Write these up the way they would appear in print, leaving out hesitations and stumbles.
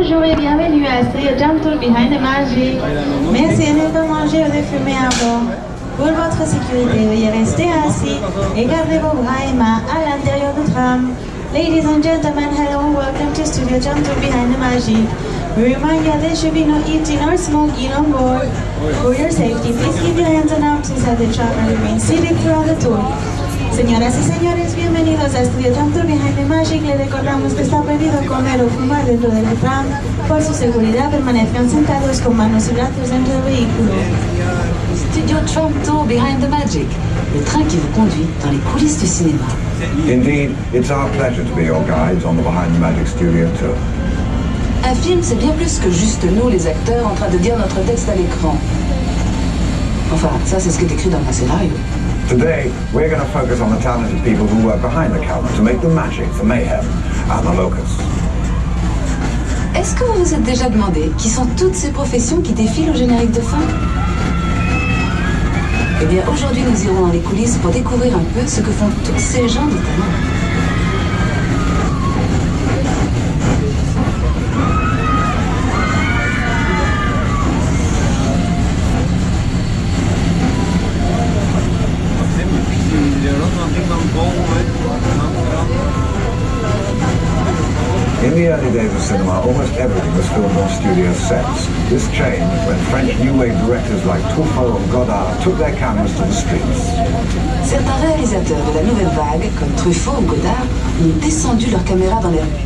Bonjour et bienvenue à Studio Jump Tour Behind the Magic. Merci de ne pas manger ou de fumer à bord. Pour votre sécurité, veuillez rester assis et gardez vos bras et mains à l'intérieur du tram. Ladies and gentlemen, hello and welcome to Studio Jump Tour Behind the Magic. We remind you there should be no eating or smoking on board. For your safety, please keep your hands on arms inside the tram and remain seated throughout the tour. Señoras y señores, bienvenidos a Studio Jump Tour Behind the Magic. Les recordamos que está prohibido comer o fumar dentro del tram. Por su seguridad, permanezcan sentados con manos y brazos dentro del vehículo. Studio Jump Tour Behind the Magic, le train qui vous conduit dans les coulisses du cinéma. Indeed, it's our pleasure to be your guides on the Behind the Magic Studio Tour. Un film, c'est bien plus que juste nous, les acteurs, en train de dire notre texte à l'écran. Enfin, ça, c'est ce qui est écrit dans un scénario. Today, we're going to focus on the talented people who work behind the camera to make the magic, the mayhem, and the locusts. Est-ce que vous vous êtes déjà demandé qui sont toutes ces professions qui défilent au générique de fin? Eh bien, aujourd'hui, nous irons dans les coulisses pour découvrir un peu ce que font tous ces gens de talent. In the early days of cinema, almost everything was filmed on studio sets. This changed when French New Wave directors like Truffaut and Godard took their cameras to the streets. Certains réalisateurs de la nouvelle vague, comme Truffaut ou Godard, ont descendu leurs caméras dans les rues.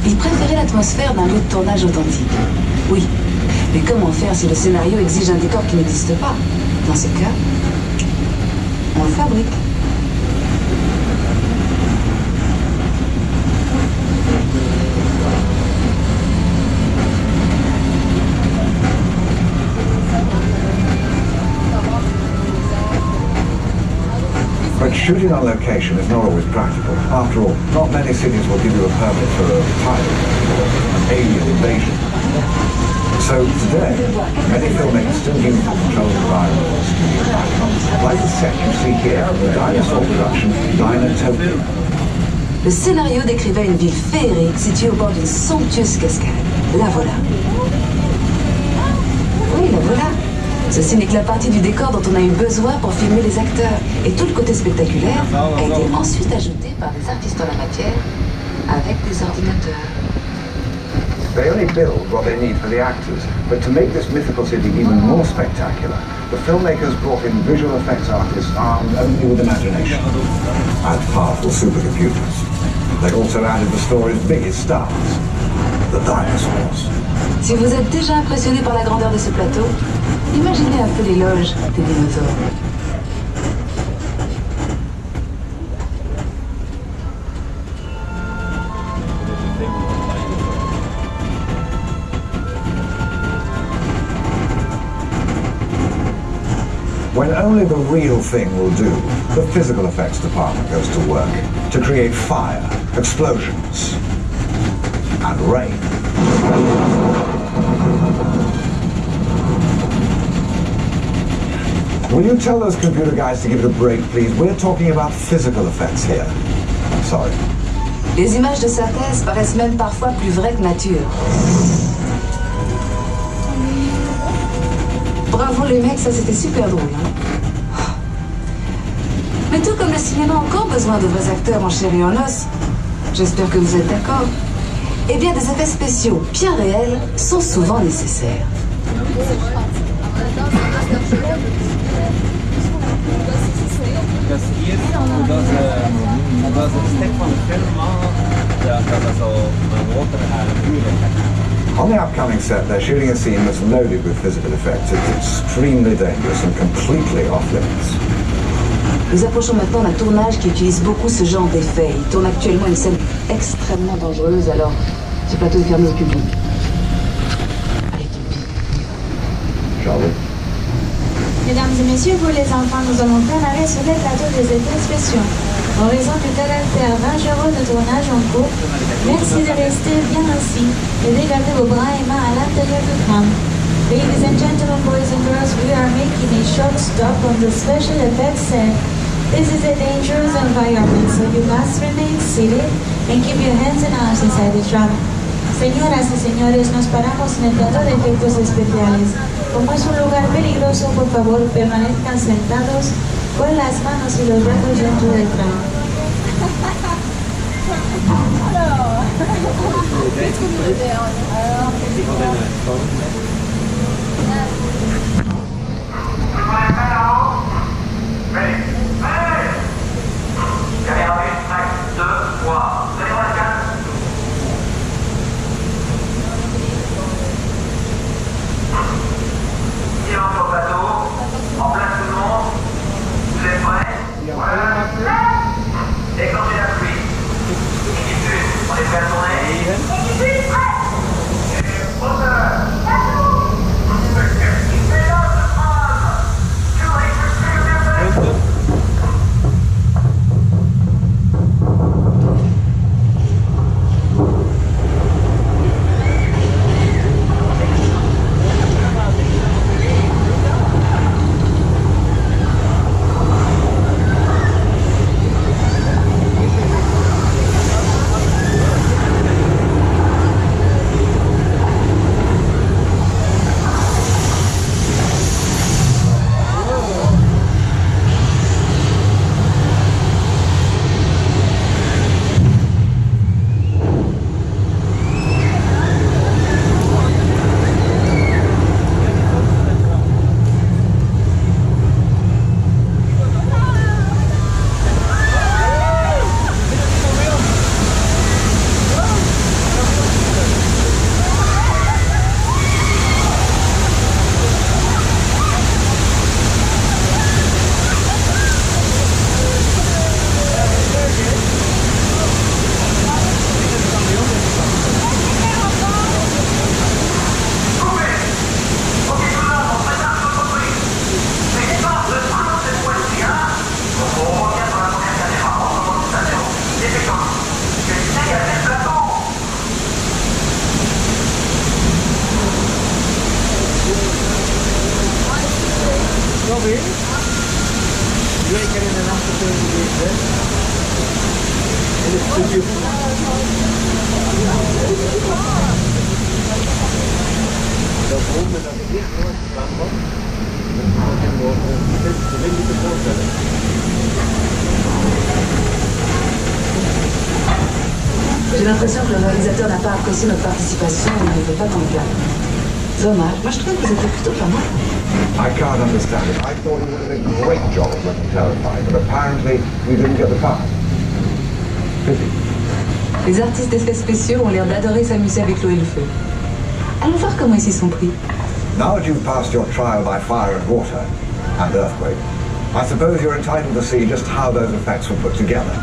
Ils préféraient l'atmosphère d'un lieu de tournage authentique. Oui, mais comment faire si le scénario exige un décor qui n'existe pas? Dans ce cas, on le fabrique. But shooting on location is not always practical. After all, not many cities will give you a permit for a pilot or an alien invasion. So today, many filmmakers still use the controlled environment of studio backgrounds, like the set you see here from the dinosaur production Dinotopia. Le scénario décrivait une ville féerique située au bord d'une somptueuse cascade. La voilà. Oui, la voilà. Ceci n'est que la partie du décor dont on a eu besoin pour filmer les acteurs. Et tout le côté spectaculaire a été ensuite ajouté par des artistes en la matière avec des ordinateurs. They only build what they need for the actors, but to make this mythical city even more spectacular, the filmmakers brought in visual effects artists armed only with imagination and powerful supercomputers. They also added the story's biggest stars, the dinosaurs. Si vous êtes déjà impressionné par la grandeur de ce plateau, imaginez un peu l'éloge des dinosaures. When only the real thing will do, the physical effects department goes to work to create fire, explosions, and rain. Will you tell those computer guys to give it a break, please? We're talking about physical effects here. Sorry. Les images de synthèse paraissent même parfois plus vraies que nature. Bravo les mecs, ça c'était super drôle. Hein. Mais tout comme le cinéma a encore besoin de vrais acteurs en chair et en os, j'espère que vous êtes d'accord, eh bien des effets spéciaux bien réels sont souvent nécessaires. On the upcoming set, they're shooting a scene that's loaded with physical effects. It's extremely dangerous and completely off limits. Nous approchons maintenant d'un tournage qui utilise beaucoup ce genre d'effets. Il tourne actuellement une scène extrêmement dangereuse, alors ce plateau est fermé au public. Allez, Shall we? Mesdames et messieurs, vous les enfants, nous allons faire l'arrêt sur les plateaux des effets spéciaux. En raison du caractère dangereux de tournage en cours, merci de rester bien assis et de garder vos bras et mains à l'intérieur du tram. Ladies and gentlemen, boys and girls, we are making a short stop on the special effects set. This is a dangerous environment, so you must remain seated and keep your hands and arms inside the tram. Señoras y señores, nos paramos en el plato de efectos especiales. Como es un lugar peligroso, por favor, permanezcan sentados con las manos y los brazos dentro del tram. Déclenchez la pluie. Équipe 1, on est prêt à tourner. Équipe 1, prêt. Et moteur. J'ai l'impression que le réalisateur n'a pas apprécié notre participation et il ne veut pas qu'on le garde. Dommage. Moi, je trouvais que vous étiez plutôt pas mal. I can't understand it. I thought he would have done a great job of looking terrified, but apparently he didn't get the part. Pity. Les artistes d'effets spéciaux ont l'air d'adorer s'amuser avec l'eau et le feu. Allons voir comment ils s'y sont pris. Now that you've passed your trial by fire and water, and earthquake, I suppose you're entitled to see just how those effects were put together.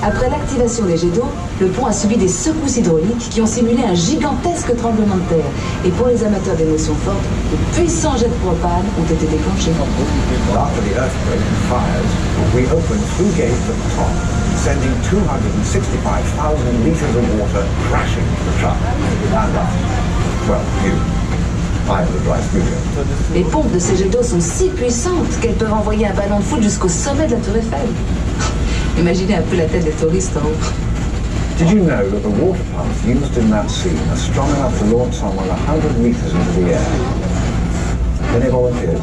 Après l'activation des jets d'eau, le pont a subi des secousses hydrauliques qui ont simulé un gigantesque tremblement de terre. Et pour les amateurs d'émotions fortes, de puissants jets de propane ont été déclenchés. After the earthquake and fires, we opened 2 gates at the top, sending 265,000 litres of water crashing to the truck. And us. Well, you. I am the dry studio. Les pompes de ces jets d'eau sont si puissantes qu'elles peuvent envoyer un ballon de foot jusqu'au sommet de la tour Eiffel. Imaginez un peu la tête des touristes en haut. Did you know that the water pumps used in that scene are strong enough to launch someone 100 meters into the air? Any volunteers?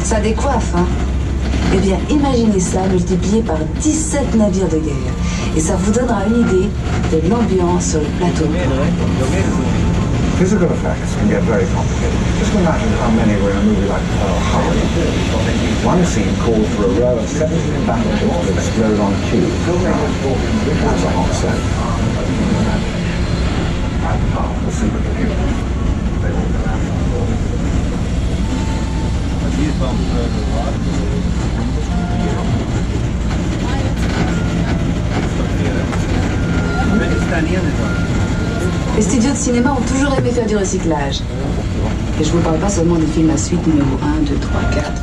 Ça décoiffe, hein? Eh bien, imaginez ça multiplié par 17 navires de guerre. Et ça vous donnera une idée de l'ambiance sur le plateau. Physical effects can get very complicated. Just imagine how many were in a movie like Pearl Harbor. One scene called for a row of 17 battleships to explode on cue. That's a hot set. and powerful supercomputers. They all collapsed on board. Les studios de cinéma ont toujours aimé faire du recyclage. Et je vous parle pas seulement des films à suite numéro 1, 2, 3, 4.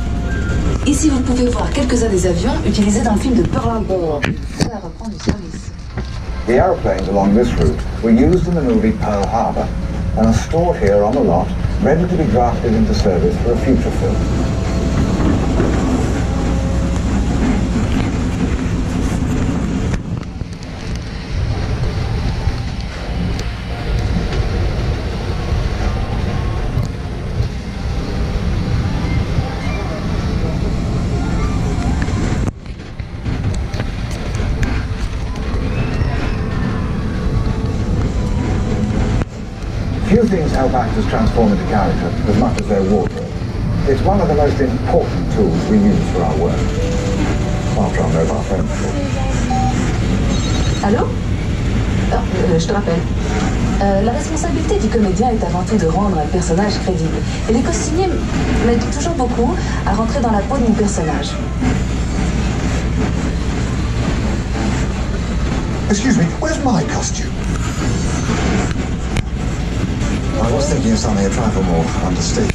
Ici, vous pouvez voir quelques-uns des avions utilisés dans le film de Pearl Harbor. Ça va reprendre du service. The aeroplanes along this route were used in the movie Pearl Harbor and are stored here on the lot, ready to be drafted into service for a future film. Few things help actors transform into character as much as their wardrobe. It's one of the most important tools we use for our work. After our mobile phone call. Allô? Je te rappelle. La responsabilité du comédien est avant tout de rendre un personnage crédible. Et les costumiers m'aident toujours beaucoup à rentrer dans la peau de mon personnage. Excuse me, where's my costume? I was thinking of something a trifle more understated.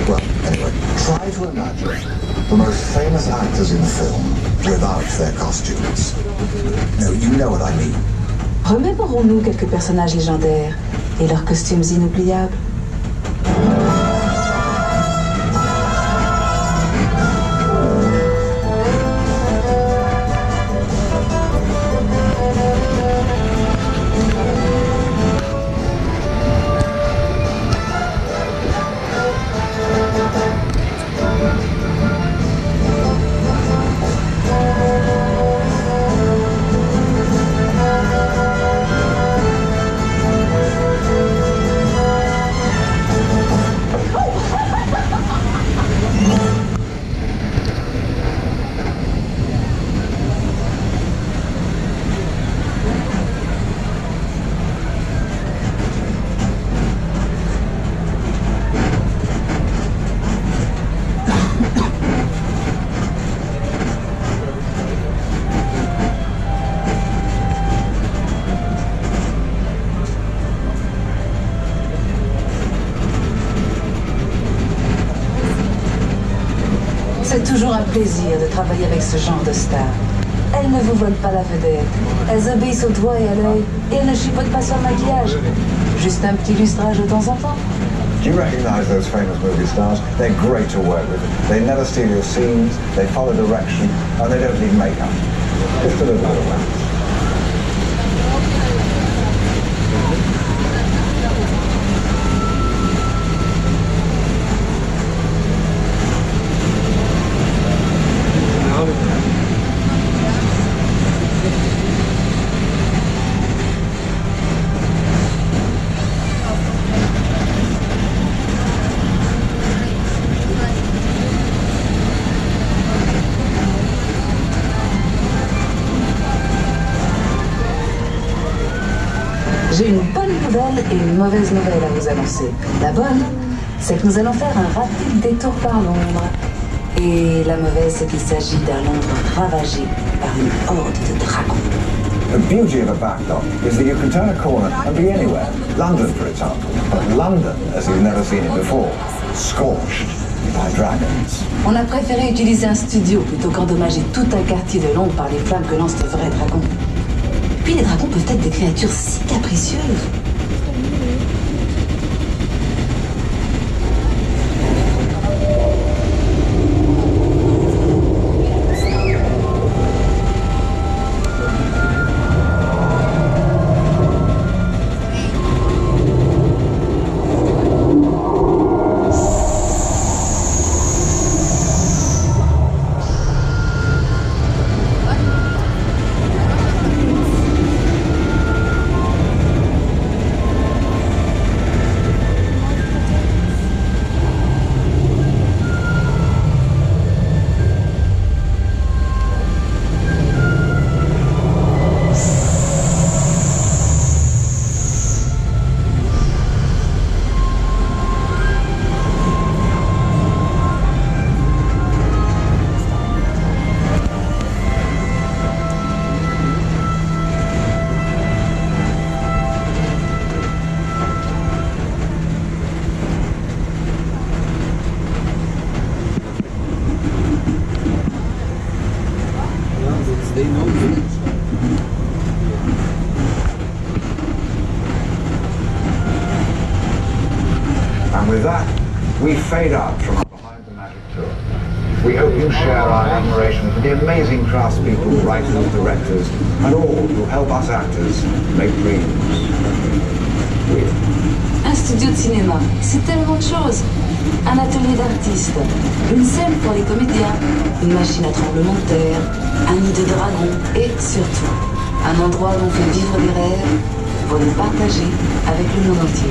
Well, anyway, try to imagine the most famous actors in film without their costumes. No, you know what I mean. Remémorons-nous quelques personnages légendaires et leurs costumes inoubliables. C'est toujours un plaisir de travailler avec ce genre de stars. Elles ne vous volent pas la vedette. Elles obéissent au doigt et à l'œil. Et elles ne chipotent pas sur le maquillage. Juste un petit lustrage de temps en temps. Do you recognize those famous movie stars? They're great to work with. They never steal your scenes, they follow direction, and they don't need makeup. Just a little bit of wax. J'ai une bonne nouvelle et une mauvaise nouvelle à vous annoncer. La bonne, c'est que nous allons faire un rapide détour par Londres. Et la mauvaise, c'est qu'il s'agit d'un Londres ravagé par une horde de dragons. The beauty of a backlot is that you can turn a corner and be anywhere. London, for example. But London, as you've never seen it before, scorched by dragons. On a préféré utiliser un studio plutôt qu'endommager tout un quartier de Londres par les flammes que lancent de vrais dragons. Puis les dragons peuvent être des créatures si capricieuses. And with that, we fade out from our Behind the Magic tour. We hope you share our admiration for the amazing craftspeople, writers, directors, and all who help us actors make dreams real. Un studio de cinéma, c'est tellement de choses. Un atelier d'artistes, une scène pour les comédiens, une machine à tremblement de terre, un nid de dragons et surtout, un endroit où on fait vivre des rêves pour les partager avec le monde entier.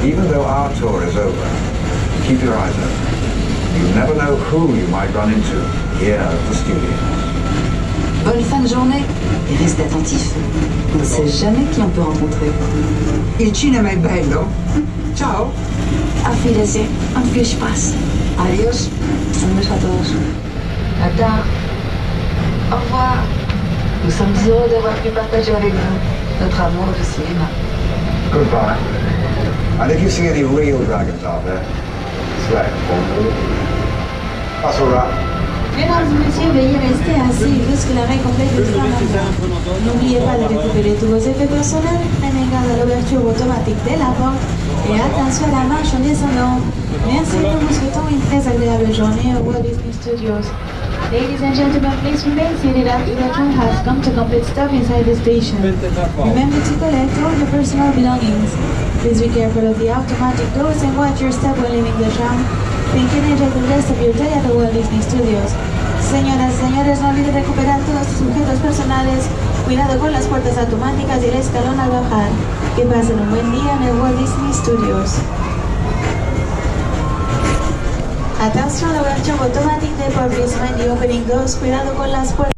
Even though our tour is over, keep your eyes open. You never know who you might run into here at the studio. Bonne fin de journée et restez attentifs. On ne sait jamais qui on peut rencontrer. Il cinema è bello. Ciao. Auf Wiedersehen und viel Spaß. Adios. Un beso a todos. À tard. Au revoir. Nous sommes heureux d'avoir pu partager avec vous notre amour du cinéma. Goodbye. And if you see any real dragons out there, slay them. That's all right. Mesdames et messieurs, veuillez rester assis jusqu'à l'arrêt complet du train. N'oubliez pas de récupérer tous vos effets personnels, prenez garde à l'ouverture automatique de la porte et attention à la marche en descendant. Merci, nous vous souhaitons une très agréable journée au Walt Disney Studios. Ladies and gentlemen, please remain seated after the train has come to complete stop inside the station. Remember to collect all your personal belongings. Please be careful of the automatic doors and watch your step when leaving the tram. Think and enjoy the rest of your day at the Walt Disney Studios. Señoras y señores, no olviden recuperar todos sus objetos personales. Cuidado con las puertas automáticas y el escalón al bajar. Que pasen un buen día en el Walt Disney Studios. Attention à l'ouverture automatique des portes, please mind the opening doors. Cuidado con las puertas.